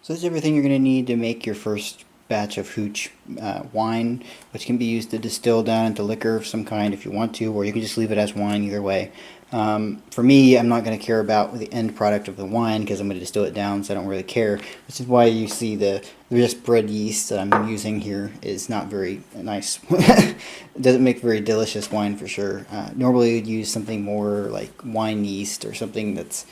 So that's everything you're going to need to make your first batch of hooch wine, which can be used to distill down into liquor of some kind if you want to, or you can just leave it as wine either way. For me, I'm not going to care about the end product of the wine because I'm going to distill it down, so I don't really care, which is why you see the just bread yeast that I'm using here is not very nice. It doesn't make very delicious wine for sure. Normally you'd use something more like wine yeast or something that's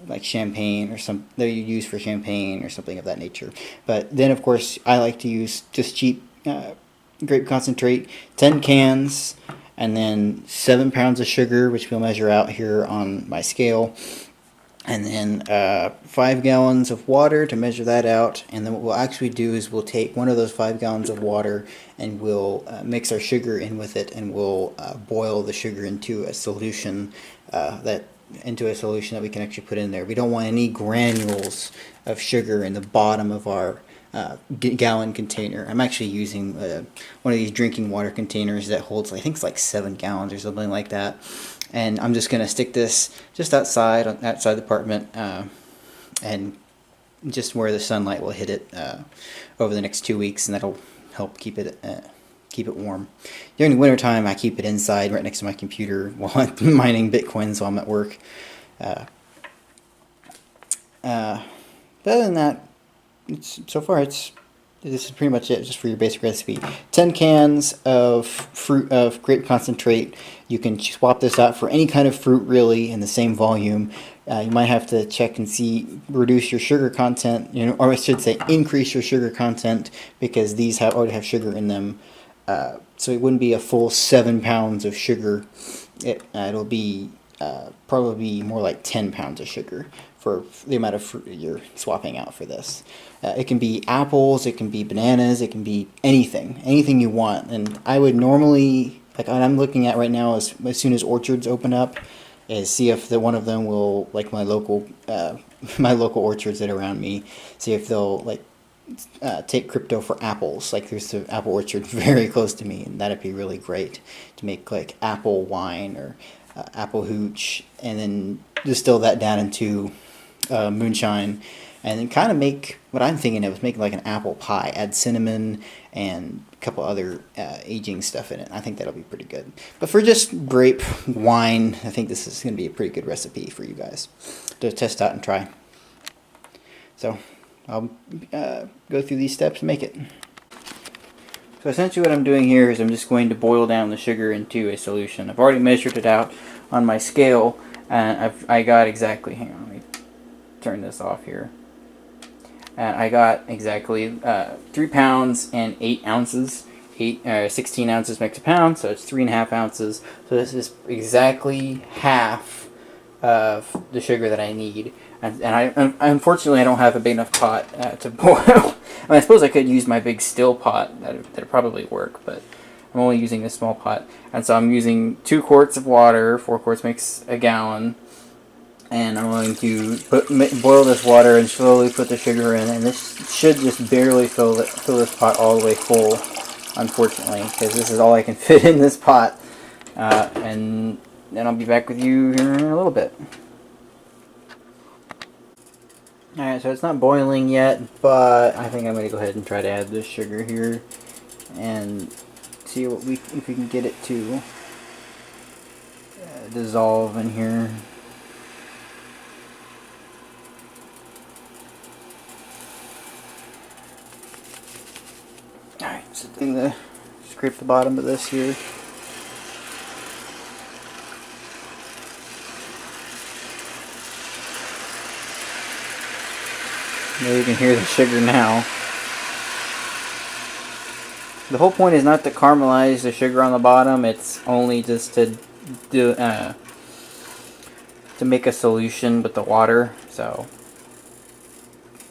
like champagne or some that you use for champagne or something of that nature. But then of course I like to use just cheap grape concentrate, 10 cans, and then 7 pounds of sugar, which we'll measure out here on my scale, and then 5 gallons of water to measure that out. And then what we'll actually do is we'll take one of those 5 gallons of water and we'll mix our sugar in with it, and we'll boil the sugar into a solution that we can actually put in there. We don't want any granules of sugar in the bottom of our gallon container. I'm actually using one of these drinking water containers that holds, I think it's like 7 gallons or something like that. And I'm just going to stick this just outside the apartment and just where the sunlight will hit it over the next 2 weeks, and that'll help keep it warm. During the wintertime, I keep it inside right next to my computer while I'm mining bitcoins while I'm at work. But other than that, this is pretty much it, just for your basic recipe. 10 cans of grape concentrate. You can swap this out for any kind of fruit really in the same volume. You might have to check and see, reduce your sugar content, or I should say increase your sugar content, because these already have sugar in them. So it wouldn't be a full 7 pounds of sugar. It'll be probably more like 10 pounds of sugar for the amount of fruit you're swapping out for this. It can be apples, it can be bananas, it can be anything you want. And I would normally, like what I'm looking at right now is, as soon as orchards open up, is see if one of them will, like my local orchards that are around me, see if they'll take crypto for apples. Like there's an apple orchard very close to me, and that'd be really great to make like apple wine or apple hooch, and then distill that down into moonshine, and then kind of make what I'm thinking of is making like an apple pie. Add cinnamon and a couple other aging stuff in it. I think that'll be pretty good. But for just grape wine, I think this is going to be a pretty good recipe for you guys to test out and try. So I'll go through these steps and make it. So essentially what I'm doing here is I'm just going to boil down the sugar into a solution. I've already measured it out on my scale, and I got exactly, hang on, let me turn this off here. I got exactly 3 pounds and 8 ounces. 16 ounces makes a pound, so it's 3.5 ounces. So this is exactly half of the sugar that I need. And unfortunately I don't have a big enough pot to boil. I mean, I suppose I could use my big still pot. That'd probably work, but I'm only using a small pot. And so I'm using 2 quarts of water. 4 quarts makes a gallon. And I'm going to boil this water and slowly put the sugar in. And this should just barely fill this pot all the way full, unfortunately, because this is all I can fit in this pot. And then I'll be back with you here in a little bit. Alright, so it's not boiling yet, but I think I'm going to go ahead and try to add this sugar here and see if we can get it to dissolve in here. Alright, so I'm going to scrape the bottom of this here. Maybe you can hear the sugar now. The whole point is not to caramelize the sugar on the bottom. It's only just to make a solution with the water. So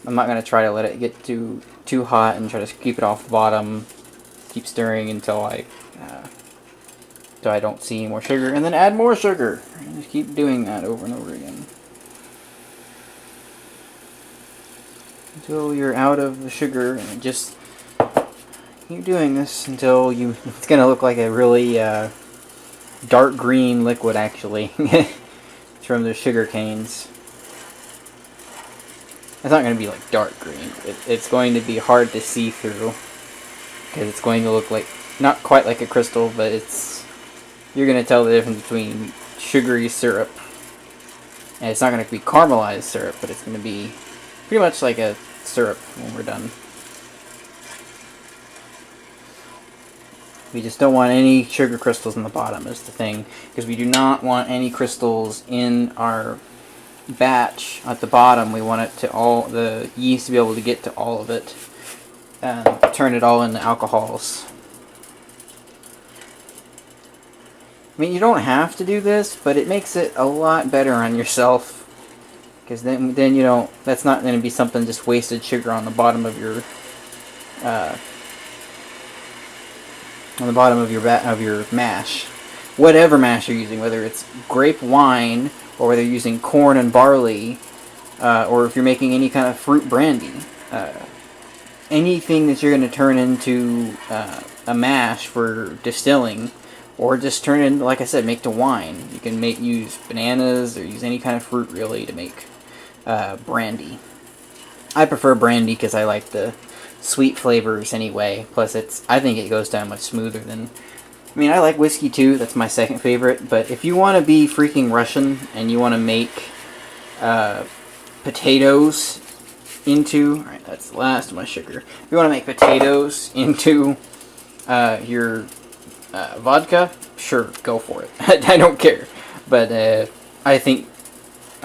I'm not going to try to let it get too hot and try to keep it off the bottom. Keep stirring until I don't see any more sugar, and then add more sugar. And just keep doing that over and over again until you're out of the sugar, and just keep doing this until it's going to look like a really dark green liquid, actually. It's from the sugar canes. It's not going to be like dark green. It's going to be hard to see through because it's going to look like not quite like a crystal, but you're going to tell the difference between sugary syrup, and it's not going to be caramelized syrup, but it's going to be pretty much like a syrup when we're done. We just don't want any sugar crystals in the bottom is the thing, because we do not want any crystals in our batch at the bottom. We want it to the yeast to be able to get to all of it and turn it all into alcohols. I mean, you don't have to do this, but it makes it a lot better on yourself, because then you don't. That's not going to be something just wasted sugar on the bottom of your mash, whatever mash you're using, whether it's grape wine or whether you're using corn and barley, or if you're making any kind of fruit brandy, anything that you're going to turn into a mash for distilling, or just turn it into, like I said, make to wine. You can use bananas or use any kind of fruit really to make brandy. I prefer brandy because I like the sweet flavors anyway. Plus, I think it goes down much smoother than. I mean, I like whiskey too. That's my second favorite. But if you want to be freaking Russian and you want to make potatoes into, all right, that's the last of my sugar. If you want to make potatoes into your vodka, sure, go for it. I don't care. But I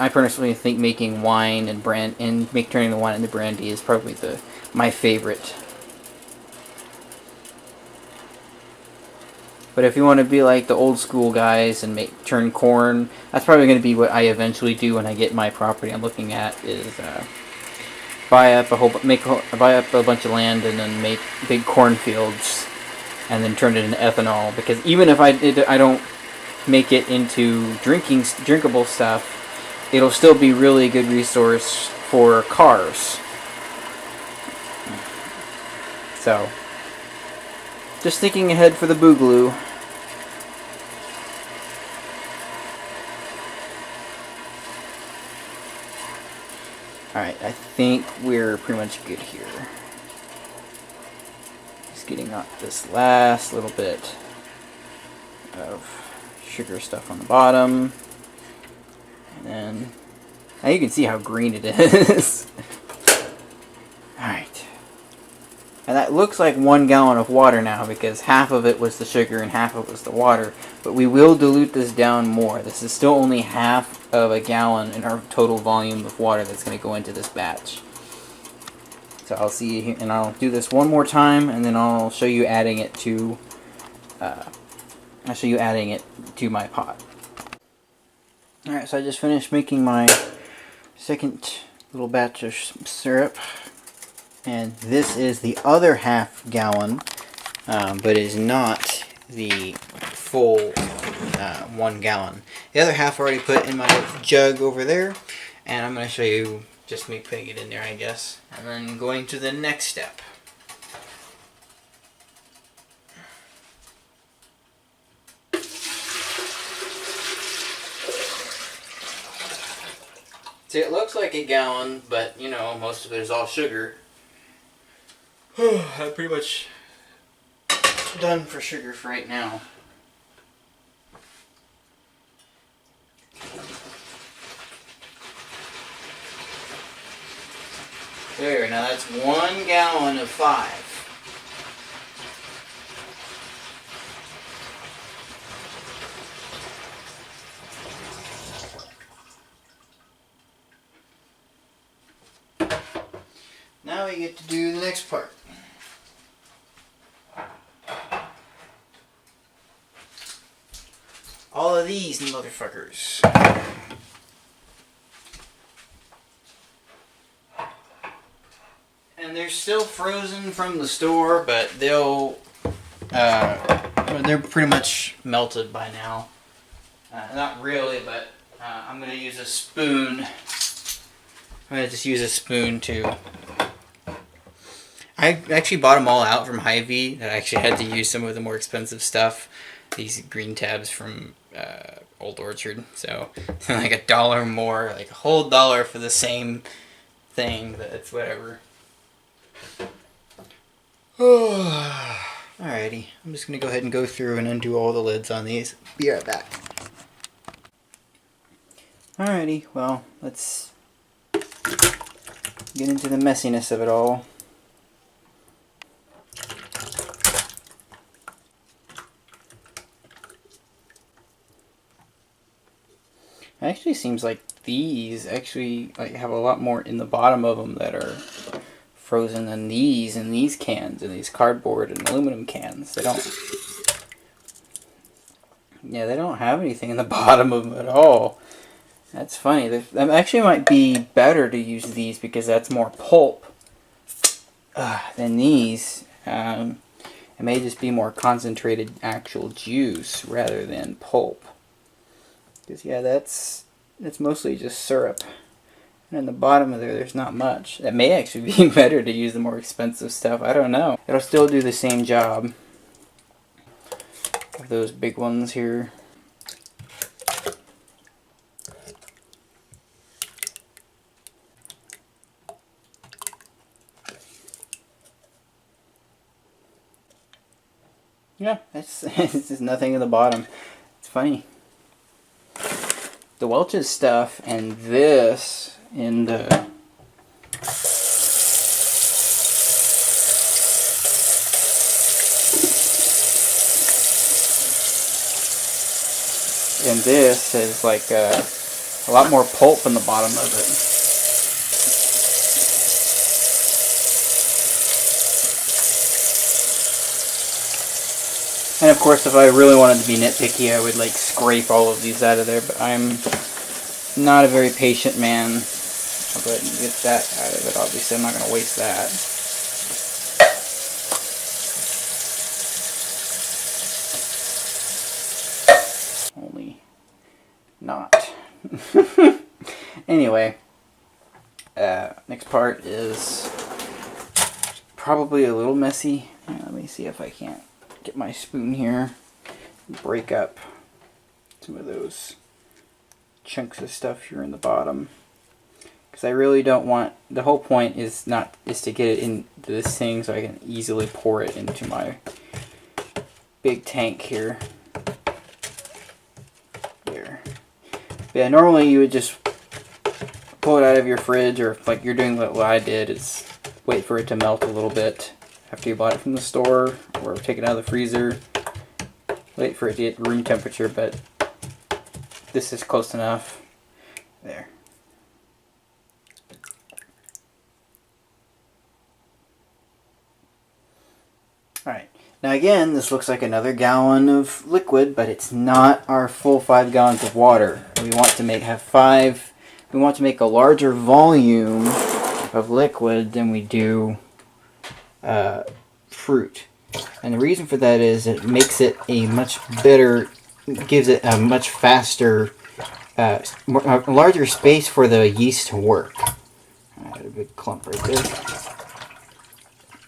personally think making wine and turning the wine into brandy is probably my favorite. But if you want to be like the old school guys and turn corn, that's probably going to be what I eventually do when I get my property I'm looking at, is buy up a bunch of land and then make big cornfields and then turn it into ethanol. Because even if I don't make it into drinkable stuff, it'll still be really good resource for cars. So, just thinking ahead for the boogaloo. Alright, I think we're pretty much good here. Just getting up this last little bit of sugar stuff on the bottom. And then, now you can see how green it is. Alright. And that looks like 1 gallon of water now, because half of it was the sugar and half of it was the water. But we will dilute this down more. This is still only half of a gallon in our total volume of water that's going to go into this batch. So I'll see you here, and I'll do this one more time, and then I'll show you adding it to my pot. Alright, so I just finished making my second little batch of syrup. And this is the other half gallon, but is not the full 1 gallon. The other half I already put in my jug over there, and I'm going to show you just me putting it in there, I guess. And then going to the next step. See, it looks like a gallon, but, you know, most of it is all sugar. I'm pretty much done for sugar for right now. There, now that's 1 gallon of 5. Now we get to do the next part. All of these motherfuckers. And they're still frozen from the store, but they're pretty much melted by now. Not really, but I'm going to use a spoon. I'm going to just use a spoon to... I actually bought them all out from Hy-Vee. I actually had to use some of the more expensive stuff. These green tabs from Old Orchard. So, like $1 more, like a whole $1 for the same thing, but it's whatever. Alrighty, I'm just gonna go ahead and go through and undo all the lids on these. Be right back. Alrighty, well, let's get into the messiness of it all. It actually seems like these actually have a lot more in the bottom of them that are frozen than these in these cans, in these cardboard and aluminum cans. They don't. Yeah, they don't have anything in the bottom of them at all. That's funny. That actually might be better to use these because that's more pulp than these. It may just be more concentrated actual juice rather than pulp. Because yeah, that's mostly just syrup. And in the bottom of there's not much. That may actually be better to use the more expensive stuff. I don't know. It'll still do the same job. Of those big ones here. Yeah, it's just nothing in the bottom. It's funny. The Welch's stuff and this in the this has like a lot more pulp in the bottom of it. And of course, if I really wanted to be nitpicky, I would like scrape all of these out of there, but I'm not a very patient man. I'll go ahead and get that out of it. Obviously, I'm not going to waste that. Only not. Anyway, next part is probably a little messy. Let me see if I can't get my spoon here and break up some of those chunks of stuff here in the bottom, because I really don't want, the whole point is to get it into this thing so I can easily pour it into my big tank here. There. Yeah, normally you would just pull it out of your fridge, or if like you're doing what I did, is wait for it to melt a little bit after you bought it from the store, or take it out of the freezer, wait for it to get room temperature, but this is close enough. There. Alright, now again, this looks like another gallon of liquid, but it's not our full 5 gallons of water. We want to make a larger volume of liquid than we do fruit. And the reason for that is it makes it a much better, gives it a much faster, a larger space for the yeast to work. I had a big clump right there.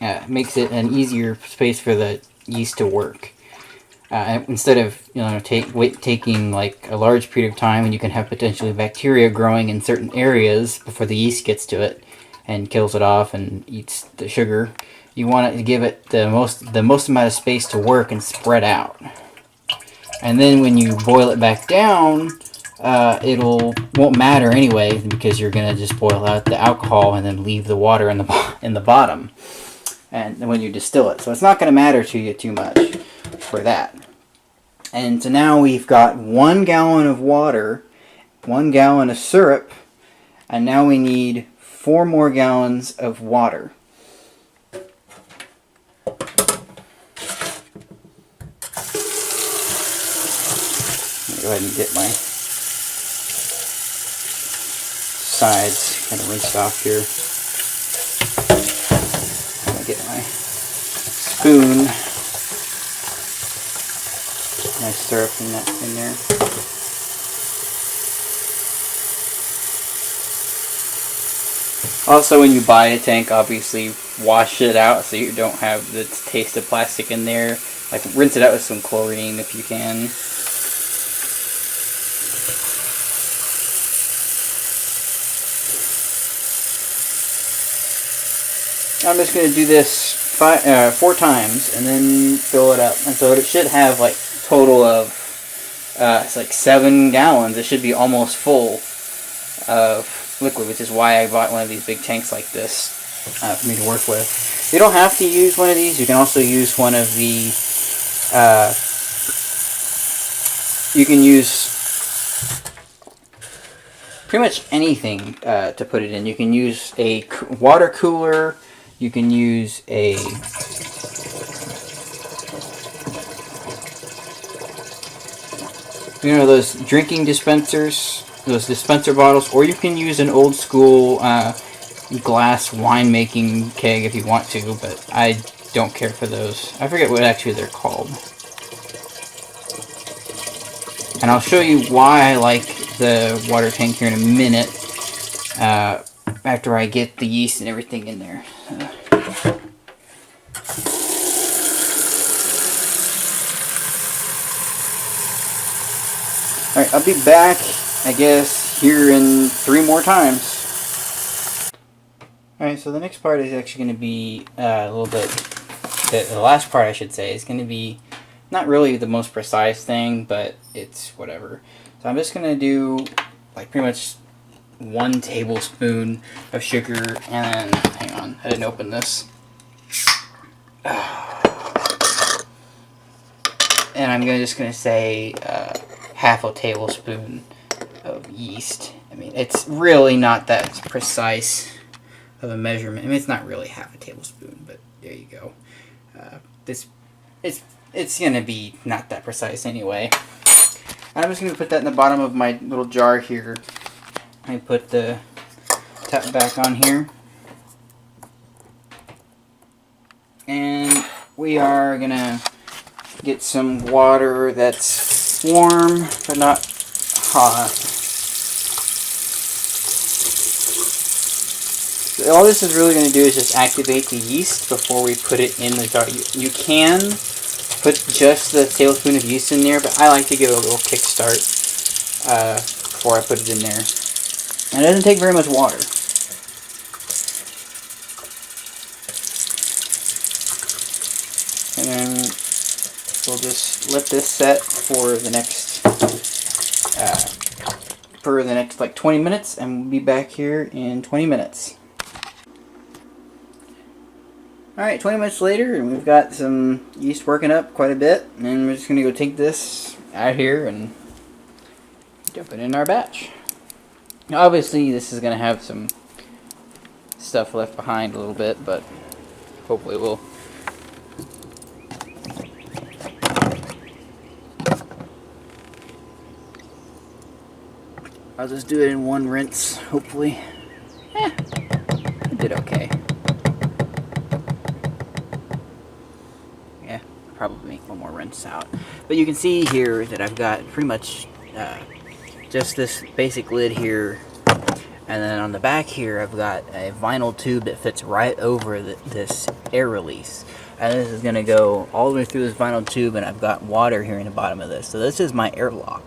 It makes it an easier space for the yeast to work. Instead of taking like a large period of time, and you can have potentially bacteria growing in certain areas before the yeast gets to it and kills it off and eats the sugar. You want it to give it the most amount of space to work and spread out. And then when you boil it back down, won't matter anyway, because you're gonna just boil out the alcohol and then leave the water in the bottom. And when you distill it, so it's not gonna matter to you too much for that. And so now we've got 1 gallon of water, 1 gallon of syrup, and now we need 4 more gallons of water. Go ahead and get my sides kind of rinsed off here. I'm going to get my spoon. Nice syrup in there. Also, when you buy a tank, obviously wash it out so you don't have the taste of plastic in there. Like, rinse it out with some chlorine if you can. I'm just going to do this 4 times and then fill it up. And so it should have like total of it's like 7 gallons. It should be almost full of liquid, which is why I bought one of these big tanks like this for me to work with. You don't have to use one of these. You can also use one of the you can use pretty much anything to put it in. You can use a water cooler. You can use a those drinking dispensers, those dispenser bottles, or you can use an old school glass winemaking keg if you want to, but I don't care for those. I forget what actually they're called. And I'll show you why I like the water tank here in a minute after I get the yeast and everything in there. Alright, I'll be back, I guess, here in 3 more times. Alright, so the next part is actually going to be a little bit, the last part I should say, is going to be not really the most precise thing, but it's whatever. So I'm just going to do like pretty much 1 tablespoon of sugar, and then, hang on, I didn't open this. And I'm just going to say half a tablespoon of yeast. I mean, it's really not that precise of a measurement. I mean, it's not really half a tablespoon, but there you go. It's going to be not that precise anyway. I'm just going to put that in the bottom of my little jar here. I put the top back on here. And we are going to get some water that's warm but not hot. So all this is really going to do is just activate the yeast before we put it in the jar. You can put just the tablespoon of yeast in there, but I like to give it a little kickstart before I put it in there. And it doesn't take very much water. And then we'll just let this set for the next like 20 minutes, and we'll be back here in 20 minutes. Alright, 20 minutes later, and we've got some yeast working up quite a bit, and we're just going to go take this out here and dump it in our batch. Now, obviously, this is going to have some stuff left behind a little bit, but hopefully we'll. I'll just do it in one rinse, hopefully. I did okay. Yeah, probably make one more rinse out. But you can see here that I've got pretty much just this basic lid here, and then on the back here I've got a vinyl tube that fits right over this air release, and this is going to go all the way through this vinyl tube, and I've got water here in the bottom of this. So this is my airlock.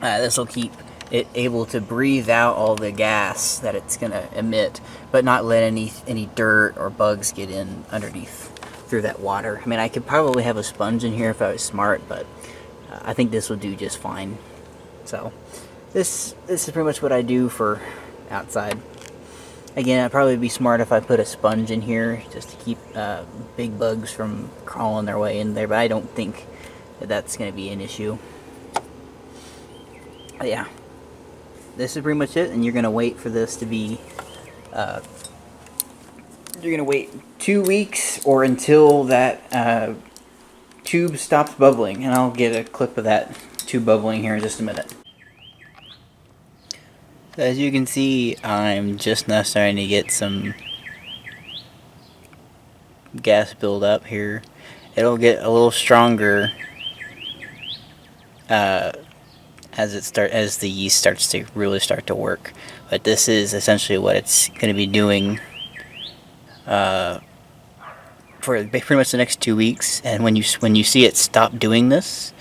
This will keep it able to breathe out all the gas that it's going to emit, but not let any dirt or bugs get in underneath through that water. I mean, I could probably have a sponge in here if I was smart, but I think this will do just fine. So this is pretty much what I do for outside. Again, it'd probably be smart if I put a sponge in here just to keep big bugs from crawling their way in there, but I don't think that that's going to be an issue. But yeah, this is pretty much it, and you're going to wait for this to be you're going to wait 2 weeks or until that tube stops bubbling, and I'll get a clip of that tube bubbling here in just a minute. So as you can see, I'm just now starting to get some gas build up here. It'll get a little stronger as the yeast starts to really start to work. But this is essentially what it's going to be doing for pretty much the next 2 weeks. And when you see it stop doing this,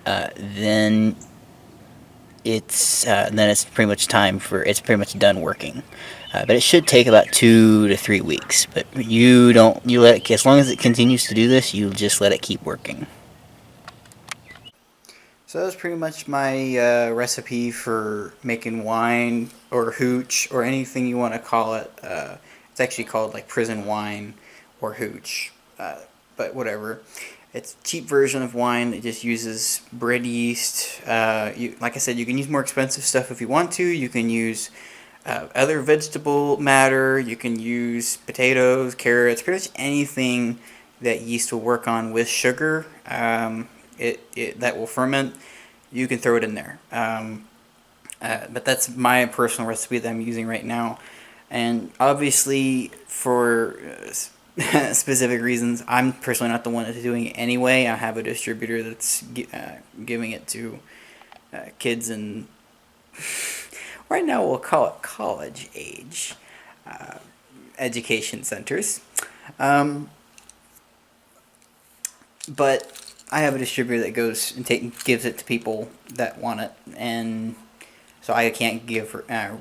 then it's pretty much time for it's pretty much done working. but it should take about 2 to 3 weeks. But you let it, as long as it continues to do this, you just let it keep working. So that's pretty much my recipe for making wine or hooch or anything you want to call it. It's actually called like prison wine or hooch, but whatever. It's a cheap version of wine. It just uses bread yeast. Like I said, you can use more expensive stuff if you want to. You can use other vegetable matter. You can use potatoes, carrots, pretty much anything that yeast will work on with sugar. That will ferment. You can throw it in there. But that's my personal recipe that I'm using right now. And obviously, for specific reasons, I'm personally not the one that's doing it anyway. I have a distributor that's giving it to kids in, right now we'll call it college age education centers. But I have a distributor that goes and gives it to people that want it, and so I can't give I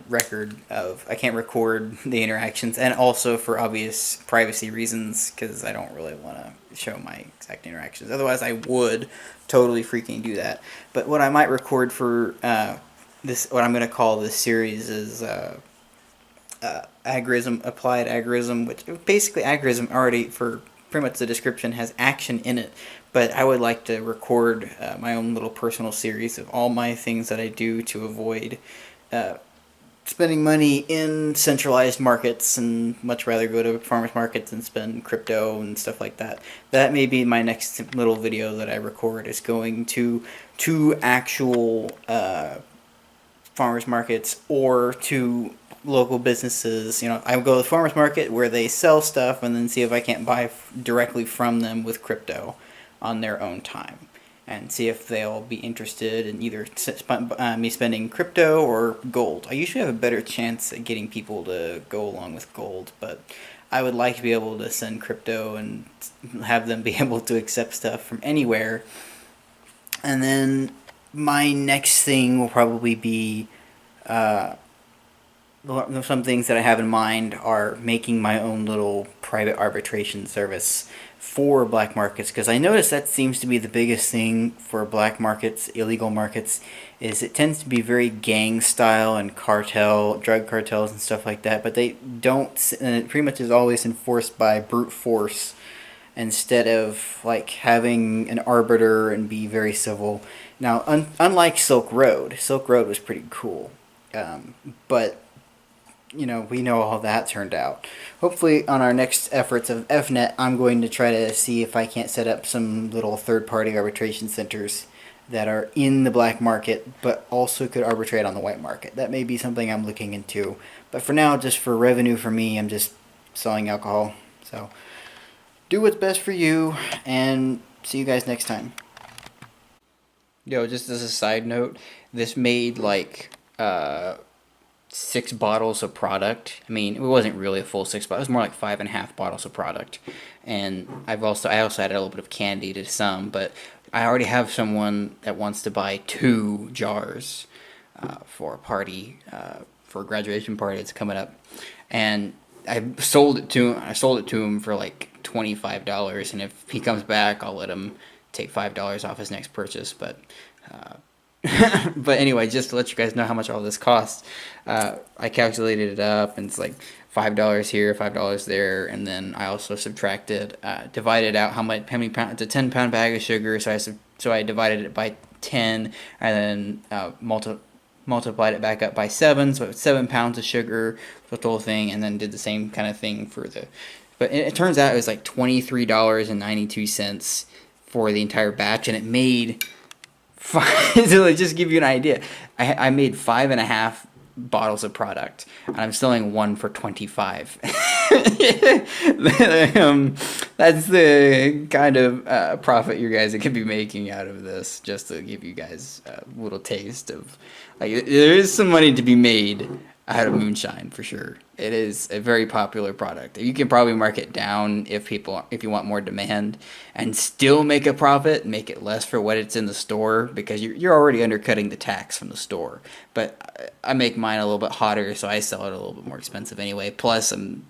can't record the interactions, and also for obvious privacy reasons, because I don't really want to show my exact interactions. Otherwise, I would totally freaking do that. But what I might record for what I'm going to call this series is applied agorism, which basically agorism already, for pretty much the description, has action in it. But I would like to record my own little personal series of all my things that I do to avoid spending money in centralized markets, and much rather go to farmers markets and spend crypto and stuff like that. That may be my next little video that I record, is going to actual farmers markets or to local businesses. I would go to the farmers market where they sell stuff, and then see if I can't buy directly from them with crypto on their own time, and see if they'll be interested in either me spending crypto or gold. I usually have a better chance at getting people to go along with gold, but I would like to be able to send crypto and have them be able to accept stuff from anywhere. And then my next thing will probably be some things that I have in mind are making my own little private arbitration service for black markets, because I notice that seems to be the biggest thing for black markets, illegal markets, is it tends to be very gang style and drug cartels and stuff like that, but they don't, and it pretty much is always enforced by brute force instead of like having an arbiter and be very civil. Now, unlike Silk Road was pretty cool, but we know how that turned out. Hopefully, on our next efforts of FNet, I'm going to try to see if I can't set up some little third-party arbitration centers that are in the black market, but also could arbitrate on the white market. That may be something I'm looking into. But for now, just for revenue for me, I'm just selling alcohol. So, do what's best for you, and see you guys next time. Yo, just as a side note, this made like 6 bottles of product. I mean, it wasn't really a full 6 bottles. It was more like 5.5 bottles of product. And I also added a little bit of candy to some, but I already have someone that wants to buy 2 jars for a party, for a graduation party that's coming up. And I sold it to him for like $25, and if he comes back, I'll let him take $5 off his next purchase. But but anyway, just to let you guys know how much all this costs, I calculated it up, and it's like $5 here, $5 there, and then I also divided out how many pounds. It's a 10-pound bag of sugar, so I divided it by 10, and then multiplied it back up by 7, so it's 7 pounds of sugar for the whole thing, and then did the same kind of thing for the. But it turns out it was like $23.92 for the entire batch, and it made. To just give you an idea, I made 5.5 bottles of product, and I'm selling 1 for $25. That's the kind of profit you guys could be making out of this. Just to give you guys a little taste of, like, there is some money to be made out of moonshine for sure. It is a very popular product. You can probably mark it down if you want more demand, and still make a profit, make it less for what it's in the store, because you're already undercutting the tax from the store. But I make mine a little bit hotter, so I sell it a little bit more expensive anyway. Plus, I'm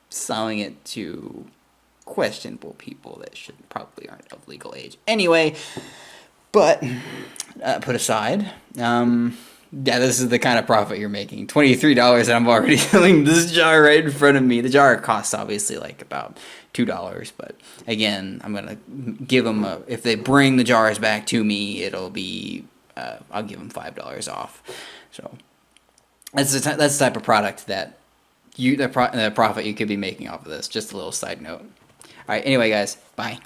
selling it to questionable people that probably aren't of legal age anyway. But put aside. Yeah, this is the kind of profit you're making. $23, and I'm already filling this jar right in front of me. The jar costs obviously like about $2, but again, I'm gonna give them if they bring the jars back to me, it'll be I'll give them $5 off. So that's the type of product that the profit you could be making off of this. Just a little side note. All right. Anyway, guys, bye.